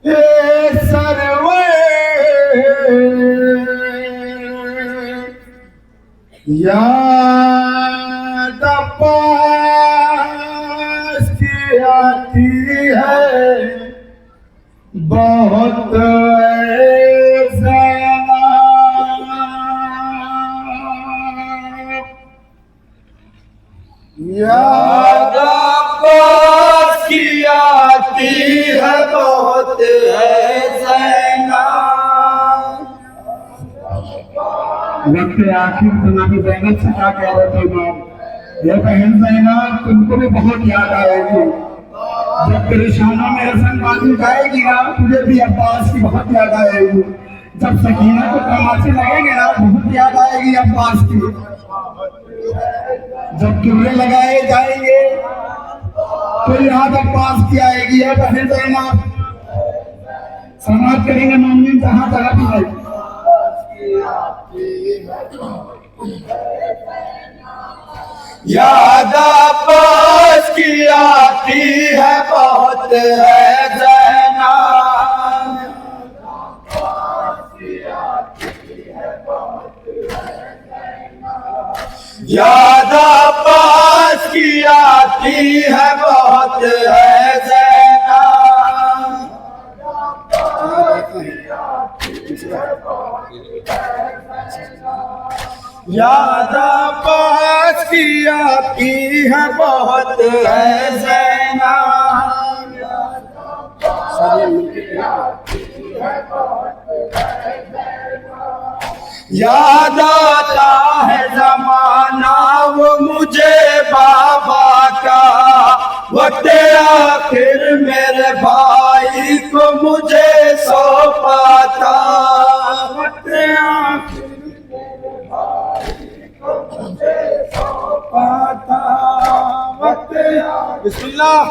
ए सरवे याद पास की आती है बहुत याद पास की आती है बहुत है वक्त आखिर जनाबी ज़ैनब से क्या कह रहे थे इमाम, ये बहन ज़ैनब तुमको भी बहुत याद आएगी। जब तेरे शाना में हसन बाजी गाएगी ना तुझे भी अब्बास की बहुत याद आएगी। जब सकीना को तमाचे लगेंगे ना बहुत याद आएगी अब्बास की। जब तुर्रे लगाए जाएंगे तो याद अब्बास की आएगी। है बहन ज़ैनब समाज करेंगे मोमिन जहाँ जहाँ भी है। याद अब्बास की आती है बहुत है ज़ैनब, याद अब्बास की आती है बहुत है ज़ैनब, याद अब्बास की आती है बहुत है ज़ैनब, याद आता है ज़माना वो मुझे बाबा का, वक्त आखिर मेरे भाई को मुझे सौंपा था, वक्त आखिर मेरे भाई को मुझे सौंपा था, वक्त बिस्मिल्लाह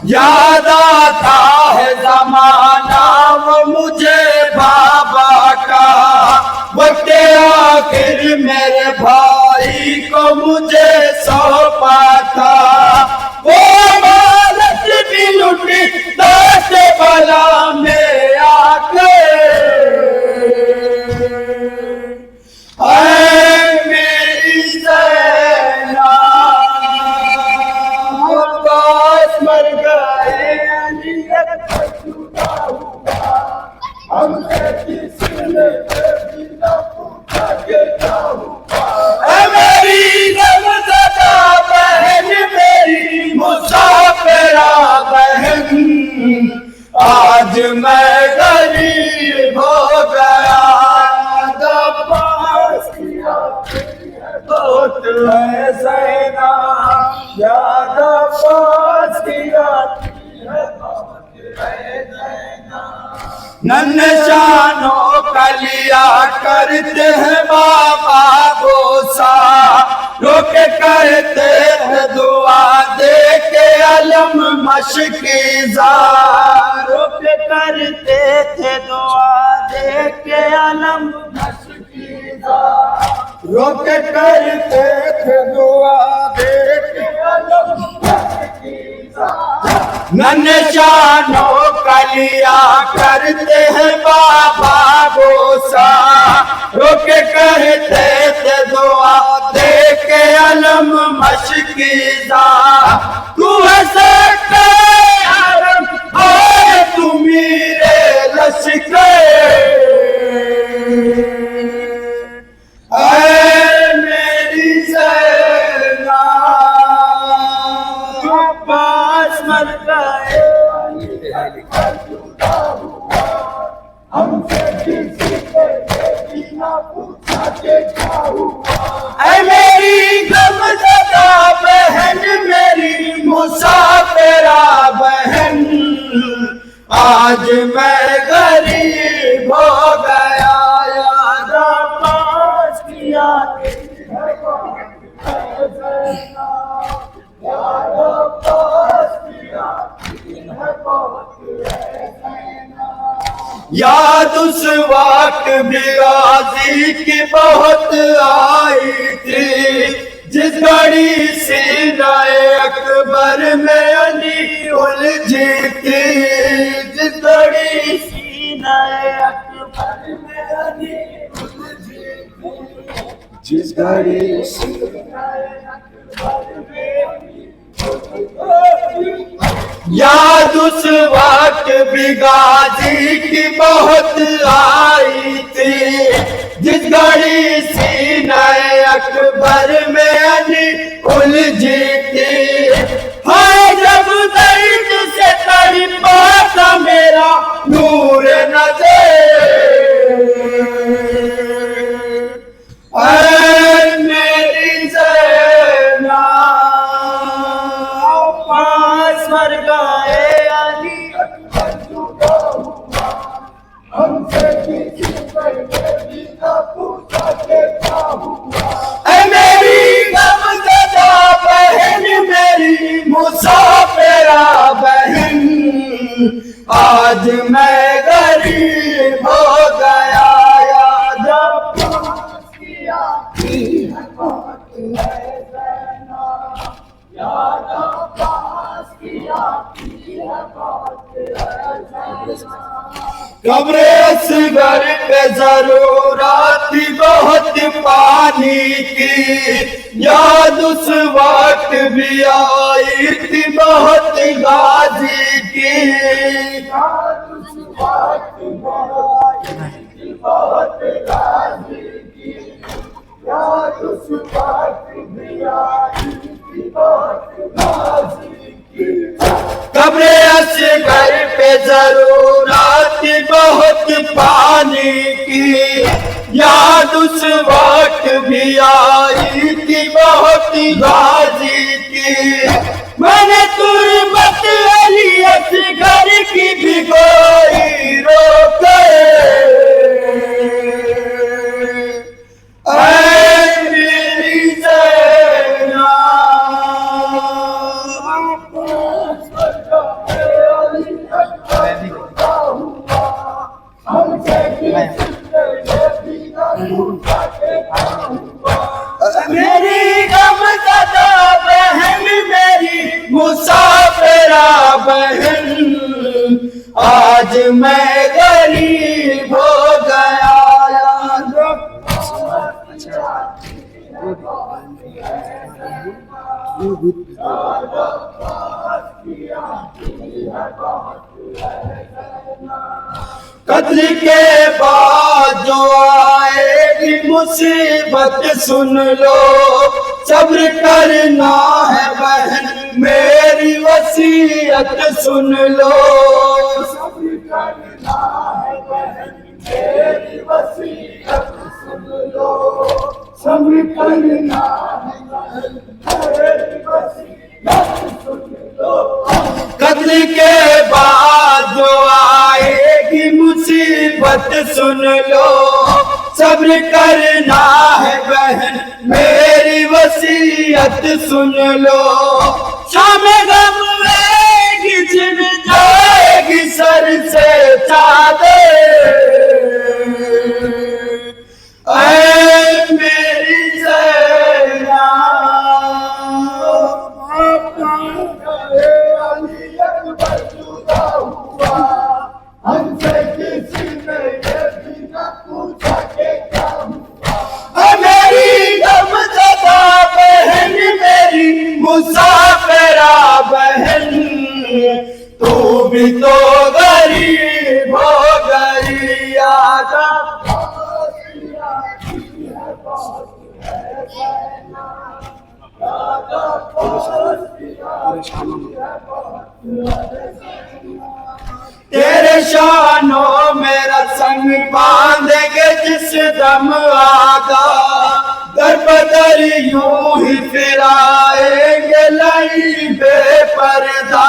याद आता है ज़माना वो मुझे बाबा का, वक्त आखिर मेरे भाई को मुझे सौंपा था, वो मालत भी लुटी दस्त बला में आके, मेरी ज़ैनब अब्बास मर गए हमसे किसने बिना पूछा के क्या हुआ, मेरी ज़ैनब बहन मेरी मुसाफिरा बहन, आज मैं गरीब हो गया। अब्बास की बहुत है ज़ैनब, याद अब्बास की आती है बहुत है ज़ैनब, नन्हे शानों का लिया करते हैं बाबा बोसा, रोके करते हैं दुआ दे के अलम मशकीज़ा, रोके करते थे दुआ दे के अलम मशकीज़ा, रोके करते थे दुआ दे के अलम मशकीज़ा, नन्हे शानों का लिया करते हैं बाबा बोसा, रोके कहते थे दुआ दे के अलम मशकीज़ा, तू ऐसे आलम और तू मेरे लश्कर, मेरी ज़ैनब अब्बास मर गए हमसे किसी बिना पूछा के क्या हुआ, मेरी गमज़दा बहन मेरी मुसाफिरा बहन, आज मैं गरीब हो गया। याद अब्बास की आती है बहुत है ज़ैनब, याद अब्बास की आती है बहुत है ज़ैनब, याद उस वक्त भी गाजी की बहुत आई थी, जिस घड़ी सीनाए अकबर में अली उलझी थी, जिस घड़ी सीनाए अकबर में अली उलझी थी, जिस घड़ी सीनाए अकबर में अली याद उस वक्त भी गाजी की बहुत आई थी, जिस घड़ी सीनाए अकबर में अली उलझी थी। हाय जब दर्द से तड़पा था मेरा नूर नज़र, ऐ मेरी ज़ैना पास मर गए अली अकबर जुदा हुआ, हमसे किसी पर भी न पूछा के क्या हुआ। ऐ मेरी गमज़दा बहन, मेरी मुसाफिरा बहन, आज मैं गरीब हो गया, याद पास किया की है बात है ज़ैना, याद पास किया की है बात है ज़ैना। कब्र असगर पे जरूरत थी बहुत पानी की, याद उस वक्त भी आई थी बहुत गाजी की, याद उस वक्त आई थी बहुत गाजी की, याद उस वक्त भी आई थी बहुत गाजी की। कब्र असगर पे जरूरत थी बहुत पानी की, याद उस वक्त भी आई थी बहुत गाजी की। मैंने तुरबत अली असगर की भिगोई रोके, ऐ मेरी ज़ैना मेरी गमज़दा बहन, मेरी मुसाफिरा बहन, आज मैं गरीब हो गया, याद कत्ल के बाद जो आएगी मुसीबत सुन लो, सब्र करना है बहन मेरी वसीयत सुन लो, सब्र करना है बहन मेरी वसीयत सुन लो, सब्र करना है बहन मेरी वसीयत सुन लो। कत्ल के बाद जो आएगी मुसीबत सुन लो, सब्र करना है बहन मेरी वसीयत सुन लो। शाम गम में छिन जाएगी सर से चादर, ऐ मेरी ज़ैना अली अकबर जुदा हुआ, हमसे किसी ने ये भी न पूछा के क्या हुआ। मेरी गमज़दा बहन, मेरी मुसाफिरा बहन, तू भी तो गरीब हो गई, याद तेरे शानों मेरा संग बांधेंगे जिस दम आगा, दर बदर यूं ही फिराएंगे लाई बेपर्दा,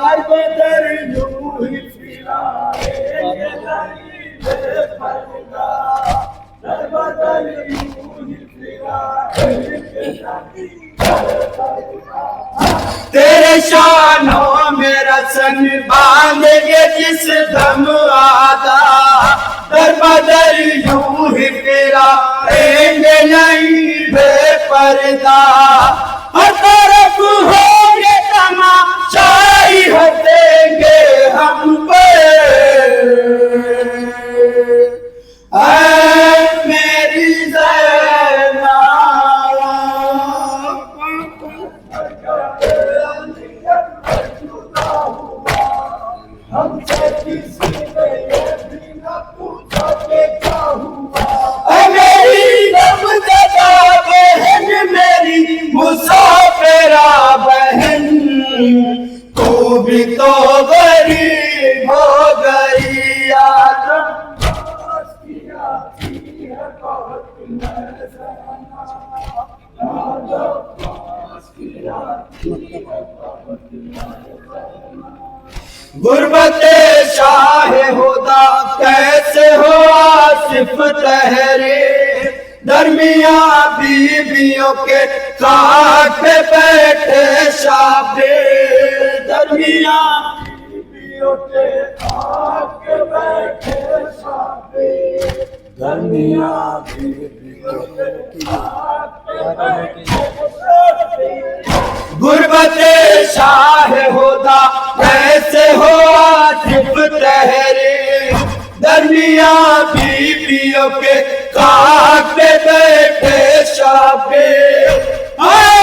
दर बदर यूं ही फिराएंगे लाई बेपर्दा, दर बदर यूं ही फिराएंगे लाई बेपर्दा। तेरे शानों मेरा संग बांधेंगे जिस दम आदा, दर बदर यूं ही फिराएंगे नहीं बेपर्दा। पर्दा, हर तरफ होंगे तमाशाई हटेंगे हम पे। ऐ मेरी ज़ैनब, हमसे किसी ने ये भी न पूछा कि क्या हुआ। ऐ मेरी गमज़दा बहन, मेरी मुसाफिरा बहन, तू भी तो गरीब हो गई। आदम गुर्बते शाहे खुदा कैसे हो आसिफ तहरे, दरमिया बीबियों के खाक पे बैठे शाबे, दरमिया बीबियों के खाक पे बैठे शाबे, दरमिया बीबियों के खाक पे बैठे शाबे। गुर्बते शाह खुदा कैसे हो आसिफ तहरे, दरमिया बीबियों के खाक पे बैठे शाबे। आए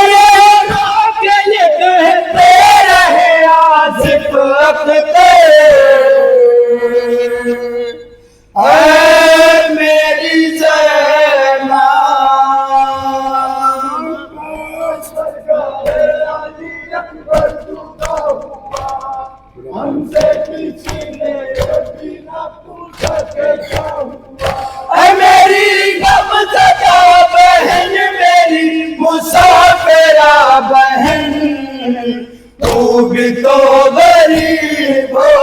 के ये कहते रहे आसिफ अख्तर, ऐ मेरी ज़ैनब, हमसे किसी ने भी न पूछा कि क्या हुआ। ऐ मेरी गमज़दा बहन, मेरी मुसाफिरा बहन, तू भी तो गरीब हो